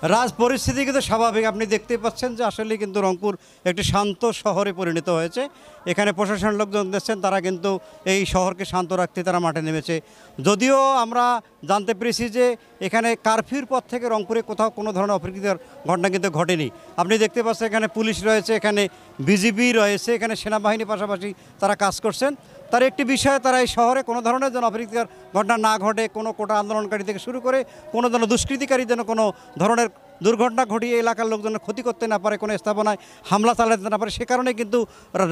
রাজ পরিস্থিতি কিন্তু স্বাভাবিক। আপনি দেখতেই পাচ্ছেন যে আসলে কিন্তু রংপুর একটি শান্ত শহরে পরিণত হয়েছে। এখানে প্রশাসনের লোকজন দেখছেন, তারা কিন্তু এই শহরকে শান্ত রাখতে তারা মাঠে নেমেছে। যদিও আমরা জানতে পেরেছি যে এখানে কারফিউর পর থেকে রংপুরে কোথাও কোনো ধরনের অপ্রীতিকর ঘটনা কিন্তু ঘটেনি। আপনি দেখতে পাচ্ছেন এখানে পুলিশ রয়েছে, এখানে বিজিবি রয়েছে, এখানে সেনাবাহিনীর পাশাপাশি তারা কাজ করছেন। তার একটি বিষয়ে তারা এই শহরে কোনো ধরনের যেন অপ্রীতিকর ঘটনা না ঘটে, কোনো কোটা আন্দোলনকারী থেকে শুরু করে কোনো যেন দুষ্কৃতিকারী যেন কোনো ধরনের দুর্ঘটনা ঘটিয়ে এলাকার লোকজনের ক্ষতি করতে না পারে, কোনো স্থাপনায় হামলা চালাতে না পারে, সে কারণে কিন্তু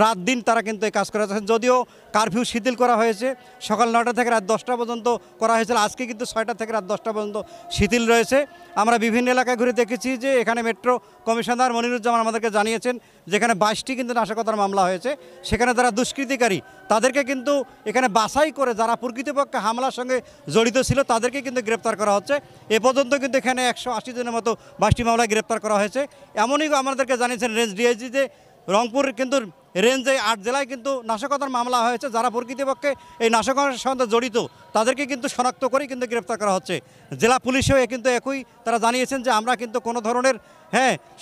রাত দিন তারা কিন্তু এই কাজ করে যাচ্ছে। যদিও কারফিউ শিথিল করা হয়েছে, সকাল 9টা থেকে রাত 10টা পর্যন্ত করা হয়েছিল, আজকে কিন্তু 6টা থেকে রাত 10টা পর্যন্ত শিথিল রয়েছে। আমরা বিভিন্ন এলাকায় ঘুরে দেখেছি যে এখানে মেট্রো কমিশনার মনিরুজ্জামান আমাদেরকে জানিয়েছেন যেখানে 22টি কিন্তু নাশকতার মামলা হয়েছে। সেখানে যারা দুষ্কৃতিকারী তাদেরকে কিন্তু এখানে বাছাই করে যারা প্রকৃতপক্ষে হামলার সঙ্গে জড়িত ছিল তাদেরকে কিন্তু গ্রেপ্তার করা হচ্ছে। এ পর্যন্ত কিন্তু এখানে 180 জনের মতো 22টি মামলায় গ্রেপ্তার করা হয়েছে। এমনই আমাদেরকে জানিয়েছেন রেঞ্জ ডিআইজি যে রংপুর কিন্তু রেঞ্জে 8 জেলায় কিন্তু নাশকতার মামলা হয়েছে। যারা প্রকৃতপক্ষে এই নাশকতার সঙ্গে জড়িত তাদেরকে কিন্তু শনাক্ত করেই কিন্তু গ্রেপ্তার করা হচ্ছে। জেলা পুলিশেও কিন্তু একই তারা জানিয়েছেন যে আমরা কিন্তু কোনো ধরনের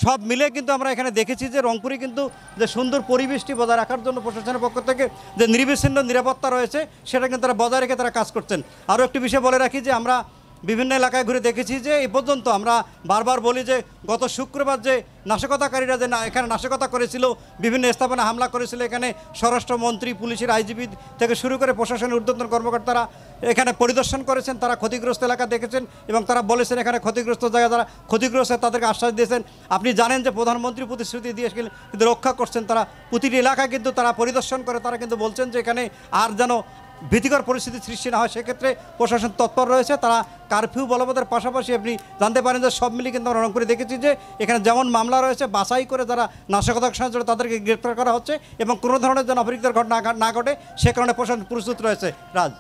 সব মিলে কিন্তু আমরা এখানে দেখেছি যে রংপুরে কিন্তু যে সুন্দর পরিবেশটি বজায় রাখার জন্য প্রশাসনের পক্ষ থেকে যে নির্বিচ্ছিন্ন নিরাপত্তা রয়েছে সেটা কিন্তু তারা বজায় রেখে তারা কাজ করছেন। আরও একটি বিষয় বলে রাখি যে আমরা বিভিন্ন এলাকায় ঘুরে দেখেছি যে এই পর্যন্ত আমরা বারবার বলি যে গত শুক্রবার যে নাশকতাকারীরা যে এখানে নাশকতা করেছিল, বিভিন্ন স্থাপনা হামলা করেছিল, এখানে স্বরাষ্ট্রমন্ত্রী, পুলিশের আইজিপি থেকে শুরু করে প্রশাসনের ঊর্ধ্বতন কর্মকর্তারা এখানে পরিদর্শন করেছেন, তারা ক্ষতিগ্রস্ত এলাকা দেখেছেন এবং তারা বলেছেন এখানে ক্ষতিগ্রস্ত জায়গা যারা ক্ষতিগ্রস্ত তাদেরকে আশ্বাস দিয়েছেন। আপনি জানেন যে প্রধানমন্ত্রী প্রতিশ্রুতি দিয়ে কিন্তু রক্ষা করছেন, তারা প্রতিটি এলাকা কিন্তু তারা পরিদর্শন করে তারা কিন্তু বলছেন যে এখানে আর যেন ভীতিকর পরিস্থিতি সৃষ্টি না হয় সেক্ষেত্রে প্রশাসন তৎপর রয়েছে। তারা কারফিউ বলবতের পাশাপাশি আপনি জানতে পারেন যে সব মিলিয়ে কিন্তু আমরা রংপুরে দেখেছি যে এখানে যেমন মামলা রয়েছে বাছাই করে যারা নাশকতার সঙ্গে জড়িত তাদেরকে গ্রেপ্তার করা হচ্ছে এবং কোনো ধরনের যেন অপ্রীতিকর ঘটনা না ঘটে সে কারণে প্রশাসন প্রস্তুত রয়েছে। রাজ।